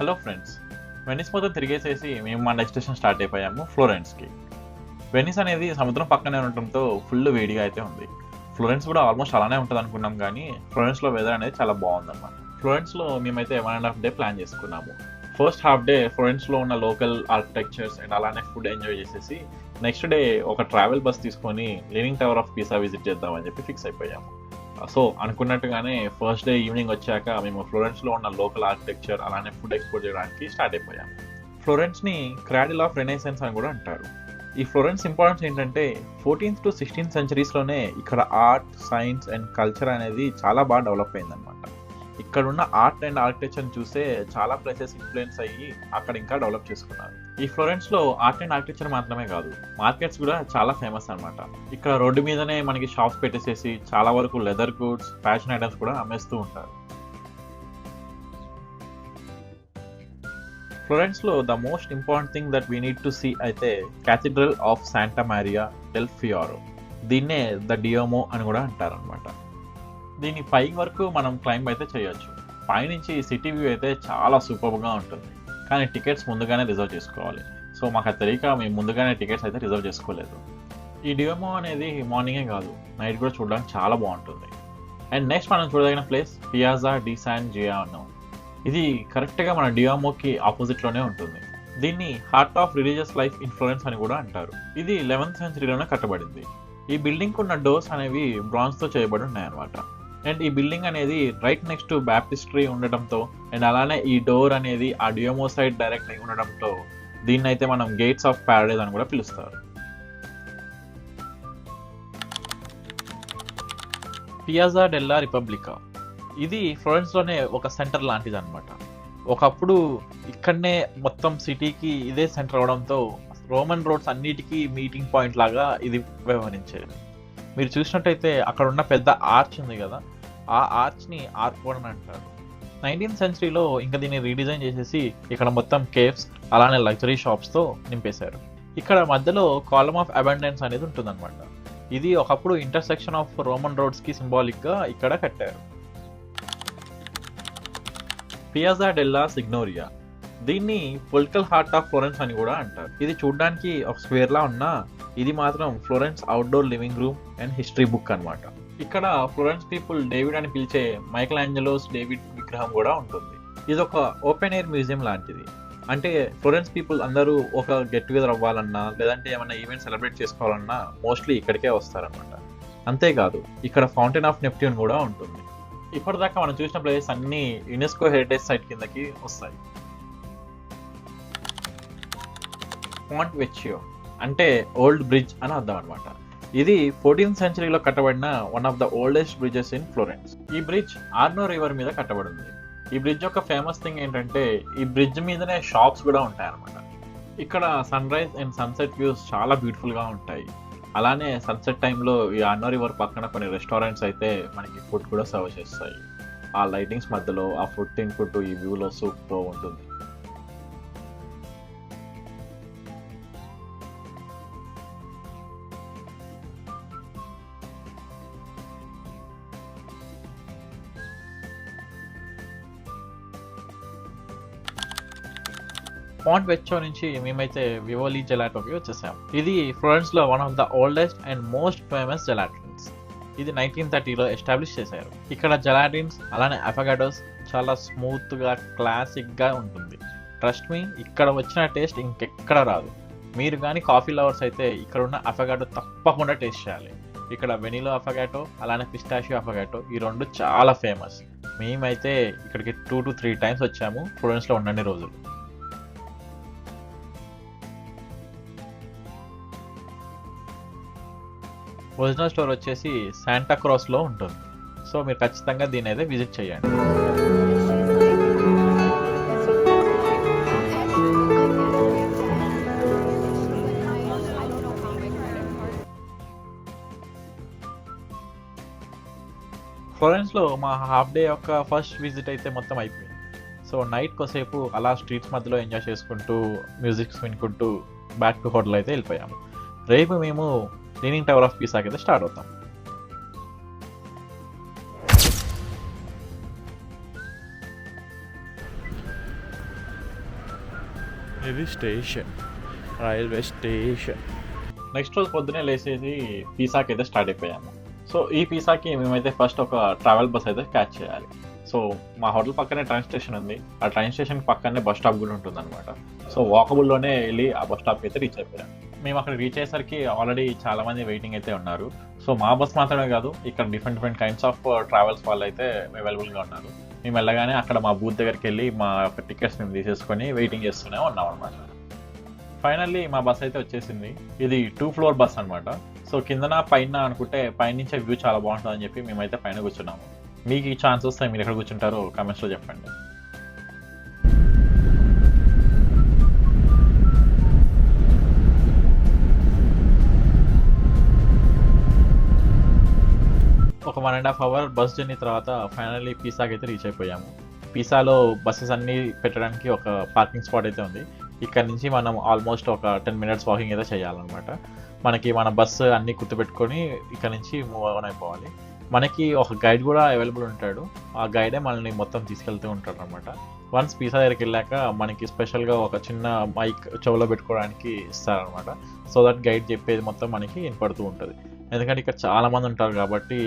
Hello friends, Venice మొత్తం తిరిగేసేసి మేము మా డెస్టినేషన్ స్టార్ట్ అయిపోయాము ఫ్లోరెన్స్కి. వెనిస్ అనేది సముద్రం పక్కనే ఉండటంతో ఫుల్ వేడిగా అయితే ఉంది. ఫ్లోరెన్స్ కూడా ఆల్మోస్ట్ అలానే ఉంటుంది అనుకున్నాం, కానీ ఫ్లోరెన్స్లో వెదర్ అనేది చాలా బాగుందన్నమాట. ఫ్లోరెన్స్లో మేమైతే 1.5 డే ప్లాన్ చేసుకున్నాము. ఫస్ట్ హాఫ్ డే ఫ్లోరెన్స్లో ఉన్న లోకల్ ఆర్కిటెక్చర్స్ అండ్ అలానే ఫుడ్ ఎంజాయ్ చేసేసి నెక్స్ట్ డే ఒక ట్రావెల్ బస్ తీసుకొని leaning tower of Pisa visit చేద్దామని చెప్పి ఫిక్స్ అయిపోయాము. సో అనుకున్నట్టుగానే ఫస్ట్ డే ఈవినింగ్ వచ్చాక మేము ఫ్లోరెన్స్లో ఉన్న లోకల్ ఆర్కిటెక్చర్ అలానే ఫుడ్ ఎక్స్ప్లోర్ చేయడానికి స్టార్ట్ అయిపోయాము. ఫ్లోరెన్స్ని క్రాడిల్ ఆఫ్ రెనైసెన్స్ అని కూడా అంటారు. ఈ ఫ్లోరెన్స్ ఇంపార్టెన్స్ ఏంటంటే 14th to 16th సెంచరీస్లోనే ఇక్కడ ఆర్ట్, సైన్స్ అండ్ కల్చర్ అనేది చాలా బాగా డెవలప్ అయిందనమాట. ఇక్కడ ఉన్న ఆర్ట్ అండ్ ఆర్కిటెక్చర్ని చూస్తే చాలా ప్లేసెస్ ఇన్ఫ్లుయెన్స్ అయ్యి అక్కడ ఇంకా డెవలప్ చేసుకున్నారు. ఈ ఫ్లోరెన్స్లో ఆర్ట్ అండ్ ఆర్కిటెక్చర్ మాత్రమే కాదు, మార్కెట్స్ కూడా చాలా ఫేమస్ అనమాట. ఇక్కడ రోడ్డు మీదనే మనకి షాప్స్ పెట్టేసేసి చాలా వరకు లెదర్ గూడ్స్, ఫ్యాషన్ ఐటమ్స్ కూడా అమ్మేస్తూ ఉంటారు. ఫ్లోరెన్స్లో the most important thing that we need to see అయితే cathedral of Santa Maria del Fiore. దీన్నే ద డియోమో అని కూడా అంటారనమాట. దీని పై వరకు మనం క్లైంబ్ అయితే చేయొచ్చు. పైనుంచి సిటీ వ్యూ అయితే చాలా సూపర్గా ఉంటుంది, కానీ టికెట్స్ ముందుగానే రిజర్వ్ చేసుకోవాలి. సో మాకు అది తెలియక మేము ముందుగానే టికెట్స్ అయితే రిజర్వ్ చేసుకోలేదు. ఈ డియోమో అనేది మార్నింగే కాదు, నైట్ కూడా చూడడానికి చాలా బాగుంటుంది. అండ్ నెక్స్ట్ మనం చూడదగిన ప్లేస్ పియాజా డి శాన్ జియానో. ఇది కరెక్ట్గా మన డియోమోకి ఆపోజిట్లోనే ఉంటుంది. దీన్ని heart of religious life in Florence అని కూడా అంటారు. ఇది 11th సెంచరీలోనే కట్టబడింది. ఈ బిల్డింగ్ ఉన్న డోర్స్ అనేవి బ్రాంజ్తో చేయబడి ఉన్నాయన్నమాట. అండ్ ఈ బిల్డింగ్ అనేది రైట్ నెక్స్ట్ టు బ్యాప్టిస్ట్రీ ఉండటంతో అండ్ అలానే ఈ డోర్ అనేది ఆ డియోమో సైడ్ డైరెక్ట్ అయి ఉండడంతో దీన్ని అయితే మనం గేట్స్ ఆఫ్ ప్యారడైజ్ అని కూడా పిలుస్తారు. పియాజా డెల్లా రిపబ్లికా. ఇది ఫ్లోరెన్స్లోనే ఒక సెంటర్ లాంటిది అనమాట. ఒకప్పుడు ఇక్కడనే మొత్తం సిటీకి ఇదే సెంటర్ అవడంతో రోమన్ రోడ్స్ అన్నిటికీ మీటింగ్ పాయింట్ లాగా ఇది వ్యవహరించేది. మీరు చూసినట్టయితే అక్కడ ఉన్న పెద్ద ఆర్చ్ ఉంది కదా, ఆ ఆర్చ్ని ఆర్కోడ్ అని అంటారు. 19th సెంచరీలో ఇంకా దీన్ని రీడిజైన్ చేసేసి ఇక్కడ మొత్తం కేవ్స్ అలానే లగ్జరీ షాప్స్తో నింపేశారు. ఇక్కడ మధ్యలో కాలమ్ ఆఫ్ అబండెన్స్ అనేది ఉంటుందన్నమాట. ఇది ఒకప్పుడు ఇంటర్సెక్షన్ ఆఫ్ రోమన్ రోడ్స్కి సింబాలిక్గా ఇక్కడ కట్టారు. పియాజా డెల్లా సిగ్నోరియా. దీన్ని పొలిటికల్ హార్ట్ ఆఫ్ ఫ్లోరెన్స్ అని కూడా అంటారు. ఇది చూడడానికి ఒక స్క్వేర్ లా ఉన్నా ఇది మాత్రం Florence outdoor living room and history book అనమాట. ఇక్కడ ఫ్లోరెన్స్ పీపుల్ డేవిడ్ అని పిలిచే మైకల్ ఏంజలోస్ డేవిడ్ విగ్రహం కూడా ఉంటుంది. ఇది ఒక ఓపెన్ ఎయిర్ మ్యూజియం లాంటిది. అంటే ఫ్లోరెన్స్ పీపుల్ అందరూ ఒక గెట్ టుగెదర్ అవ్వాలన్నా లేదంటే ఏమైనా ఈవెంట్ సెలబ్రేట్ చేసుకోవాలన్నా మోస్ట్లీ ఇక్కడికే వస్తారనమాట. అంతేకాదు ఇక్కడ ఫౌంటైన్ ఆఫ్ నెప్ట్యూన్ కూడా ఉంటుంది. ఇప్పటిదాకా మనం చూసిన ప్లేసెస్ అన్నీ యునెస్కో హెరిటేజ్ సైట్ కిందకి వస్తాయి. పాంట్ వెచ్చియో అంటే ఓల్డ్ బ్రిడ్జ్ అని అర్థం అనమాట. ఇది 14th సెంచరీలో కట్టబడిన one of the oldest bridges in Florence. ఈ బ్రిడ్జ్ ఆర్నో రివర్ మీద కట్టబడింది. ఈ బ్రిడ్జ్ యొక్క ఫేమస్ థింగ్ ఏంటంటే ఈ బ్రిడ్జ్ మీదనే షాప్స్ కూడా ఉంటాయి అనమాట. ఇక్కడ sunrise and sunset views చాలా బ్యూటిఫుల్గా ఉంటాయి. అలానే సన్సెట్ టైంలో ఈ ఆర్నో రివర్ పక్కన కొన్ని రెస్టారెంట్స్ అయితే మనకి ఫుడ్ కూడా సర్వ్ చేస్తాయి. ఆ లైటింగ్స్ మధ్యలో ఆ ఫుడ్ తింటుంటూ ఈ వ్యూలో సూపర్ ఉంటుంది. పాంట్ వెచ్చో నుంచి మేమైతే వివోలీ జెలాటోకి వచ్చేసాం. ఇది ఫ్లోరెన్స్లో one of the oldest and most famous gelatins. ఇది 1930లో ఎస్టాబ్లిష్ చేశారు. ఇక్కడ జెలాటిన్స్ అలానే అఫగాడోస్ చాలా స్మూత్గా క్లాసిక్గా ఉంటుంది. ట్రస్ట్ మీ, ఇక్కడ వచ్చిన టేస్ట్ ఇంకెక్కడ రాదు. మీరు కానీ కాఫీ లవర్స్ అయితే ఇక్కడ ఉన్న అఫగాడో తప్పకుండా టేస్ట్ చేయాలి. ఇక్కడ వెనిలో అఫగాటో అలానే పిస్టాషియో అఫగాటో ఈ రెండు చాలా ఫేమస్. మేమైతే ఇక్కడికి 2 to 3 times వచ్చాము ఫ్లోరెన్స్లో ఉన్నన్ని రోజులు. ఒరిజినల్ స్టోర్ వచ్చేసి శాంటా క్రాస్లో ఉంటుంది. సో మీరు ఖచ్చితంగా దీన్ని అయితే విజిట్ చేయండి. ఫ్లోరెన్స్లో మా హాఫ్ డే యొక్క ఫస్ట్ విజిట్ అయితే మొత్తం అయిపోయింది. సో నైట్ కొసేపు అలా స్ట్రీట్స్ మధ్యలో ఎంజాయ్ చేసుకుంటూ మ్యూజిక్స్ వినుకుంటూ బ్యాక్ టు హోటల్ అయితే వెళ్ళిపోయాము. రేపు మేము లీనింగ్ టవర్ ఆఫ్ పీసాకి అయితే స్టార్ట్ అవుతాం. ఇది స్టేషన్, రైల్వే స్టేషన్. నెక్స్ట్ రోజు పొద్దునే లేచేసి పిసాకి అయితే స్టార్ట్ అయిపోయాము. సో ఈ పిసాకి మేమైతే ఫస్ట్ ఒక ట్రావెల్ బస్ అయితే క్యాచ్ చేయాలి. సో మా హోటల్ పక్కనే ట్రైన్ స్టేషన్ ఉంది. ఆ ట్రైన్ స్టేషన్ పక్కనే బస్ స్టాప్ కూడా ఉంటుంది అనమాట. సో వాకబుల్లోనే వెళ్ళి ఆ బస్ స్టాప్కి అయితే రీచ్ అయిపోయాం. మేము అక్కడ రీచ్ అయ్యేసరికి ఆల్రెడీ చాలా మంది వెయిటింగ్ అయితే ఉన్నారు. సో మా బస్ మాత్రమే కాదు, ఇక్కడ డిఫరెంట్ కైండ్స్ ఆఫ్ ట్రావెల్స్ వాళ్ళు అయితే అవైలబుల్గా ఉన్నారు. మేము వెళ్ళగానే అక్కడ మా బూత్ దగ్గరికి వెళ్ళి మా యొక్క టికెట్స్ మేము తీసేసుకొని వెయిటింగ్ చేస్తూనే ఉన్నాం అనమాట. ఫైనల్లీ మా బస్ అయితే వచ్చేసింది. ఇది 2 floor బస్ అనమాట. సో కిందన పైన అనుకుంటే పైనుంచే వ్యూ చాలా బాగుంటుంది అని చెప్పి మేమైతే పైన కూర్చున్నాము. మీకు ఈ ఛాన్స్ వస్తే మీరు ఎక్కడ కూర్చుంటారో కామెంట్స్లో చెప్పండి. ఒక 1.5 hour బస్ జర్నీ తర్వాత ఫైనల్లీ పిసాకి అయితే రీచ్ అయిపోయాము. పిసాలో బస్సెస్ అన్నీ పెట్టడానికి ఒక పార్కింగ్ స్పాట్ అయితే ఉంది. ఇక్కడ నుంచి మనం ఆల్మోస్ట్ ఒక 10 minutes వాకింగ్ అయితే చేయాలన్నమాట. మనకి మన బస్సు అన్నీ గుర్తుపెట్టుకొని ఇక్కడ నుంచి మూవ్ ఆన్ అయిపోవాలి. మనకి ఒక గైడ్ కూడా అవైలబుల్ ఉంటాడు. ఆ గైడే మనల్ని మొత్తం తీసుకెళ్తూ ఉంటాడు అనమాట. వన్స్ పిసా దగ్గరికి వెళ్ళాక మనకి స్పెషల్గా ఒక చిన్న మైక్ చెవులో పెట్టుకోవడానికి ఇస్తారనమాట. సో దట్ గైడ్ చెప్పేది మొత్తం మనకి వినపడుతూ ఉంటుంది. ఎందుకంటే ఇక్కడ చాలా మంది ఉంటారు కాబట్టి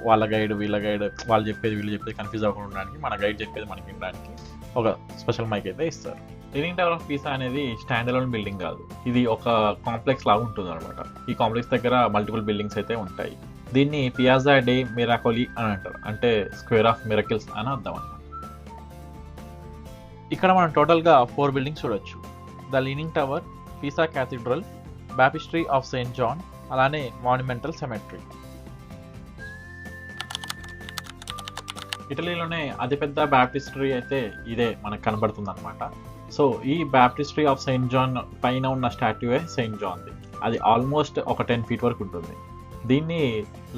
వాళ్ళ గైడ్ వీళ్ళ గైడ్ వాళ్ళు చెప్పేది వీళ్ళు చెప్పేది కన్ఫ్యూజ్ అవ్వకుండా ఉండడానికి మన గైడ్ చెప్పేది మనకి వినడానికి ఒక స్పెషల్ మైక్ అయితే ఇస్తారు. లీనింగ్ టవర్ ఆఫ్ పిసా అనేది స్టాండ్ అలోన్ బిల్డింగ్ కాదు, ఇది ఒక కాంప్లెక్స్ లాగా ఉంటుంది అనమాట. ఈ కాంప్లెక్స్ దగ్గర మల్టిపుల్ బిల్డింగ్స్ అయితే ఉంటాయి. దీన్ని పియాజా డే మిరాకోలి అని అంటారు, అంటే స్క్వేర్ ఆఫ్ మిరకిల్స్ అని అర్థం అనమాట. ఇక్కడ మనం టోటల్గా 4 బిల్డింగ్స్ చూడొచ్చు. The leaning tower, Pisa cathedral, baptistery of Saint John, అలానే మాన్యుమెంటల్ సెమెట్రీ. ఇటలీలోనే అతిపెద్ద బాప్టిస్ట్రీ అయితే ఇదే మనకు కనబడుతుంది అనమాట. సో ఈ బాప్టిస్ట్రీ ఆఫ్ సెయింట్ జాన్ పైన ఉన్న స్టాట్యూయే సెయింట్ జాన్ది. అది ఆల్మోస్ట్ ఒక 10 feet వరకు ఉంటుంది. దీన్ని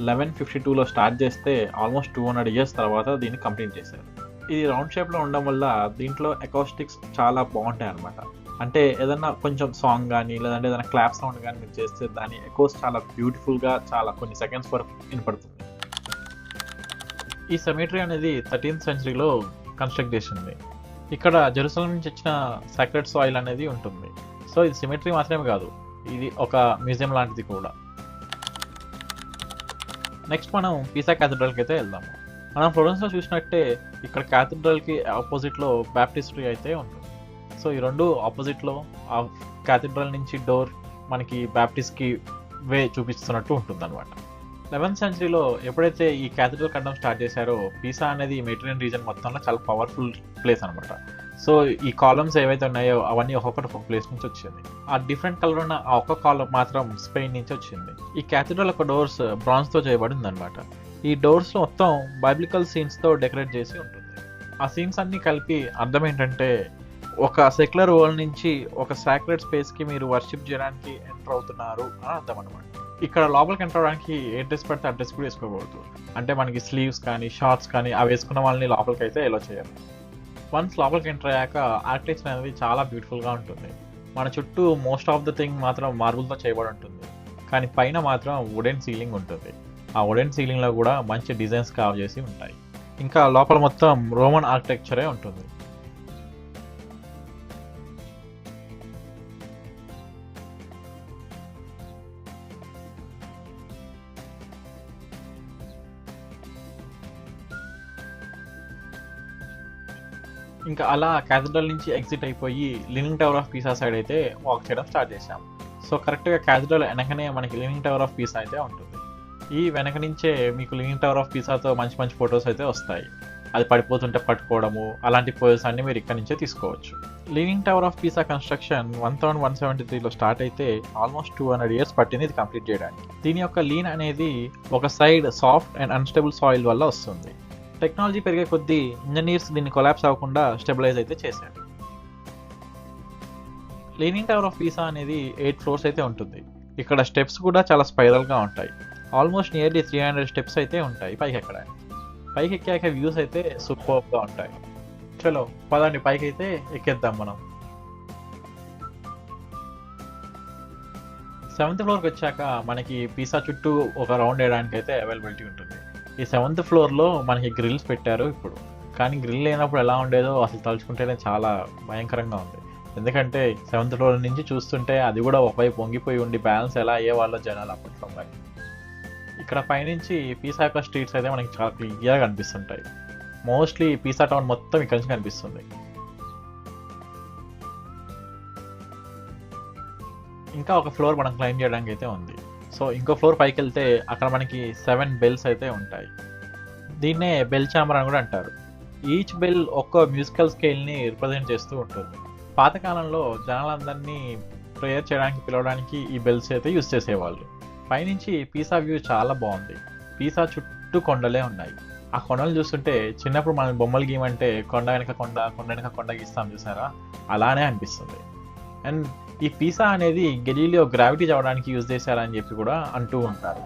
1152లో స్టార్ట్ చేస్తే ఆల్మోస్ట్ 200 years తర్వాత దీన్ని కంప్లీట్ చేశారు. ఇది రౌండ్ షేప్లో ఉండడం వల్ల దీంట్లో అకౌస్టిక్స్ చాలా బాగుంటాయి అనమాట. అంటే ఏదన్నా కొంచెం సాంగ్ కానీ లేదంటే ఏదైనా క్లాప్ సౌండ్ కానీ మీరు చేస్తే దాని ఎకోస్ చాలా బ్యూటిఫుల్గా చాలా కొన్ని సెకండ్స్ వరకు వినపడుతుంది. ఈ సెమెట్రీ అనేది 13th centuryలో కన్స్ట్రక్ట్ చేసింది. ఇక్కడ జెరూసలం నుంచి వచ్చిన సాక్రెడ్ సాయిల్ అనేది ఉంటుంది. సో ఇది సెమెట్రీ మాత్రమే కాదు, ఇది ఒక మ్యూజియం లాంటిది కూడా. నెక్స్ట్ మనం పిసా క్యాథడ్రల్కి అయితే వెళ్దాము. మనం ఫ్లోరెన్స్లో చూసినట్టే ఇక్కడ క్యాథడ్రల్కి ఆపోజిట్లో బాప్టిస్ట్రీ అయితే ఉంటుంది. సో ఈ రెండు ఆపోజిట్లో ఆ క్యాథడ్రల్ నుంచి డోర్ మనకి బాప్టిస్ట్కి వే చూపిస్తున్నట్టు ఉంటుంది అనమాట. 11th centuryలో ఎప్పుడైతే ఈ క్యాథడ్రల్ కట్టడం స్టార్ట్ చేశారో పిసా అనేది మెడిటరేనియన్ రీజన్ మొత్తంలో చాలా పవర్ఫుల్ ప్లేస్ అనమాట. సో ఈ కాలమ్స్ ఏవైతే ఉన్నాయో అవన్నీ ఒక్కొక్కటి ఒక్కొక్క ప్లేస్ నుంచి వచ్చింది. ఆ డిఫరెంట్ కలర్ ఉన్న ఆ ఒక్క కాలం మాత్రం స్పెయిన్ నుంచి వచ్చింది. ఈ క్యాథడ్రల్ యొక్క డోర్స్ బ్రాంజ్తో చేయబడింది అనమాట. ఈ డోర్స్ మొత్తం బైబిలికల్ సీన్స్తో డెకరేట్ చేసి ఉంటుంది. ఆ సీన్స్ అన్నీ కలిపి అర్థం ఏంటంటే ఒక సెక్యులర్ వరల్డ్ నుంచి ఒక సాక్రెడ్ స్పేస్కి మీరు వర్షిప్ చేయడానికి ఎంటర్ అవుతున్నారు అని అర్థం అనమాట. ఇక్కడ లోపలికి ఎంటర్ అవడానికి ఏ డ్రెస్ పడితే ఆ డ్రెస్ కూడా వేసుకోకూడదు. అంటే మనకి స్లీవ్స్ కానీ షార్ట్స్ కానీ అవి వేసుకున్న వాళ్ళని లోపలికి అయితే ఎలో చేయాలి. వన్స్ లోపలికి ఎంటర్ అయ్యాక ఆర్కిటెక్చర్ అనేది చాలా బ్యూటిఫుల్గా ఉంటుంది. మన చుట్టూ మోస్ట్ ఆఫ్ ద థింగ్ మాత్రం మార్బుల్తో చేయబడి ఉంటుంది, కానీ పైన మాత్రం వుడెన్ సీలింగ్ ఉంటుంది. ఆ వుడెన్ సీలింగ్లో కూడా మంచి డిజైన్స్ కావ్ చేసి ఉంటాయి. ఇంకా లోపల మొత్తం రోమన్ ఆర్కిటెక్చరే ఉంటుంది. ఇంకా అలా క్యాథడ్రల్ నుంచి ఎగ్జిట్ అయిపోయి లీనింగ్ టవర్ ఆఫ్ పిసా సైడ్ అయితే వాక్ చేయడం స్టార్ట్ చేసాం. సో కరెక్ట్గా క్యాథడ్రల్ వెనకనే మనకి లీనింగ్ టవర్ ఆఫ్ పిసా అయితే ఉంటుంది. ఈ వెనక నుంచే మీకు లీనింగ్ టవర్ ఆఫ్ పిసాతో మంచి మంచి ఫొటోస్ అయితే వస్తాయి. అది పడిపోతుంటే పట్టుకోవడము అలాంటి పోజెస్ అన్ని మీరు ఇక్కడ నుంచే తీసుకోవచ్చు. Leaning tower of Pisa construction 1173లో స్టార్ట్ అయితే ఆల్మోస్ట్ 200 years పట్టింది ఇది కంప్లీట్ చేయడానికి. దీని యొక్క లీన్ అనేది ఒక side soft and unstable soil వల్ల వస్తుంది. టెక్నాలజీ పెరిగే కొద్దీ ఇంజనీర్స్ దీన్ని కొలాప్స్ అవ్వకుండా స్టెబిలైజ్ అయితే చేశారు. లీనింగ్ టవర్ ఆఫ్ పిసా అనేది 8 floors అయితే ఉంటుంది. ఇక్కడ స్టెప్స్ కూడా చాలా స్పైరల్గా ఉంటాయి. ఆల్మోస్ట్ నియర్లీ 300 steps అయితే ఉంటాయి పైకి ఎక్కడానికి. పైకి ఎక్కాక వ్యూస్ అయితే సూపర్గా ఉంటాయి. చలో పదండి పైకి అయితే ఎక్కేద్దాం మనం. 7th floorకి వచ్చాక మనకి పిసా చుట్టూ ఒక రౌండ్ వేయడానికి అయితే అవైలబిలిటీ ఉంటుంది. ఈ 7th floorలో మనకి గ్రిల్స్ పెట్టారు ఇప్పుడు, కానీ గ్రిల్ లేనప్పుడు ఎలా ఉండేదో అసలు తలుచుకుంటేనే చాలా భయంకరంగా ఉంది. ఎందుకంటే 7th ఫ్లోర్ నుంచి చూస్తుంటే అది కూడా ఒకవైపు వంగిపోయి ఉండి బ్యాలెన్స్ ఎలా అయ్యే వాళ్ళ జనాలు అప్పట్లో మరి. ఇక్కడ పైనుంచి పీసా యొక్క స్ట్రీట్స్ అయితే మనకి చాలా క్లియర్గా కనిపిస్తుంటాయి. మోస్ట్లీ పీసా టౌన్ మొత్తం ఇక్కడ నుంచి కనిపిస్తుంది. ఇంకా ఒక ఫ్లోర్ మనం క్లైమ్ చేయడానికి అయితే ఉంది. సో ఇంకో ఫ్లోర్ పైకి వెళ్తే అక్కడ మనకి 7 బెల్స్ అయితే ఉంటాయి. దీన్నే బెల్ ఛాంబర్ అని కూడా అంటారు. ఈచ్ బెల్ ఒక్క మ్యూజికల్ స్కేల్ని రిప్రజెంట్ చేస్తూ ఉంటుంది. పాతకాలంలో జనాలందరినీ ప్రేయర్ చేయడానికి పిలవడానికి ఈ బెల్స్ అయితే యూజ్ చేసేవాళ్ళు. పైనుంచి పీసా వ్యూ చాలా బాగుంది. పీసా చుట్టూ కొండలే ఉన్నాయి. ఆ కొండలు చూస్తుంటే చిన్నప్పుడు మనం బొమ్మలు గీయమంటే కొండ వెనక కొండ, కొండ వెనక కొండ గీస్తాం చూసారా, అలానే అనిపిస్తుంది. అండ్ ఈ పీసా అనేది గెలీలియో గ్రావిటీ చదవడానికి యూజ్ చేశారని చెప్పి కూడా అంటూ ఉంటారు.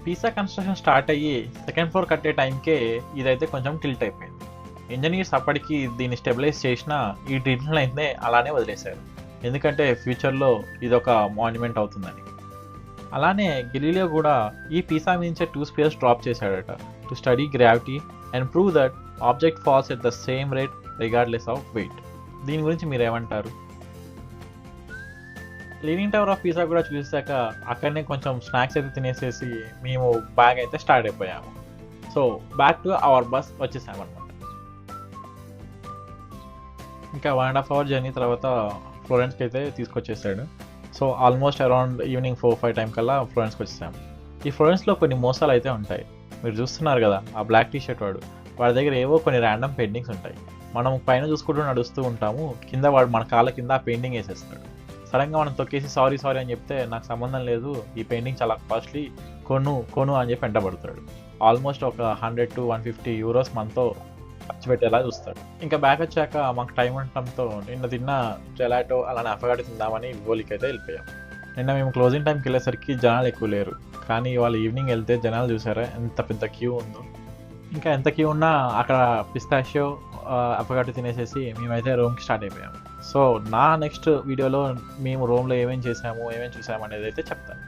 పీసా కన్స్ట్రక్షన్ స్టార్ట్ అయ్యి 2nd ఫ్లోర్ కట్టే టైంకే ఇదైతే కొంచెం టిల్ట్ అయిపోయింది. ఇంజనీర్స్ అప్పటికి దీన్ని స్టెబిలైజ్ చేసినా ఈ డ్రిల్ అయితే అలానే వదిలేశారు. ఎందుకంటే ఫ్యూచర్లో ఇదొక మాన్యుమెంట్ అవుతుందని. అలానే గెలీలియో కూడా ఈ పీసా నుంచే 2 స్పియర్స్ డ్రాప్ చేశాడట to study gravity and prove that object falls at the same rate regardless of weight. దీని గురించి మీరు ఏమంటారు? లీనింగ్ టవర్ ఆఫ్ పీసా కూడా చూసాక అక్కడనే కొంచెం స్నాక్స్ అయితే తినేసేసి మేము బ్యాగ్ అయితే స్టార్ట్ అయిపోయాము. So back to our bus వచ్చేసామన్నమాట. ఇంకా 1.5 hour జర్నీ తర్వాత ఫ్లోరెన్స్కి అయితే తీసుకొచ్చేసాడు. So almost around evening 4-5 time కల్లా ఫ్లోరెన్స్కి వచ్చేసాము. ఈ ఫ్లోరెన్స్లో కొన్ని మోసాలు అయితే ఉంటాయి. మీరు చూస్తున్నారు కదా, ఆ బ్లాక్ టీ షర్ట్ వాడి దగ్గర ఏవో కొన్ని ర్యాండమ్ పెయింటింగ్స్ ఉంటాయి. మనం పైన చూసుకుంటూ నడుస్తూ ఉంటాము, కింద వాడు మన కాళ్ళ కింద ఆ పెయింటింగ్ వేసేస్తాడు. సడన్గా మనం తొక్కేసి సారీ అని చెప్తే నాకు సంబంధం లేదు, ఈ పెయింటింగ్ చాలా కాస్ట్లీ, కొను అని చెప్పి వెంటబడతాడు. ఆల్మోస్ట్ ఒక 100 to 150 euros మనతో ఖర్చు పెట్టేలా చూస్తాడు. ఇంకా బ్యాక్ వచ్చాక మాకు టైం ఉండటంతో నిన్న తిన్న జెలాటో అలానే అఫగాడి తిందామని వివోలికి అయితే వెళ్ళిపోయాం. నిన్న మేము క్లోజింగ్ టైంకి వెళ్ళేసరికి జనాలు ఎక్కువ లేరు, కానీ ఇవాళ ఈవినింగ్ వెళ్తే జనాలు చూసారా ఎంత పెద్ద క్యూ ఉందో. ఇంకా ఎంత క్యూ ఉన్నా అక్కడ పిస్తాషియో అఫగాడి తినేసేసి మేమైతే రూమ్కి స్టార్ట్ అయిపోయాము. సో నా నెక్స్ట్ వీడియోలో మేము రూమ్లో ఏమేమి చేసాము ఏమేమి చూసాము అనేది అయితే చెప్తాను.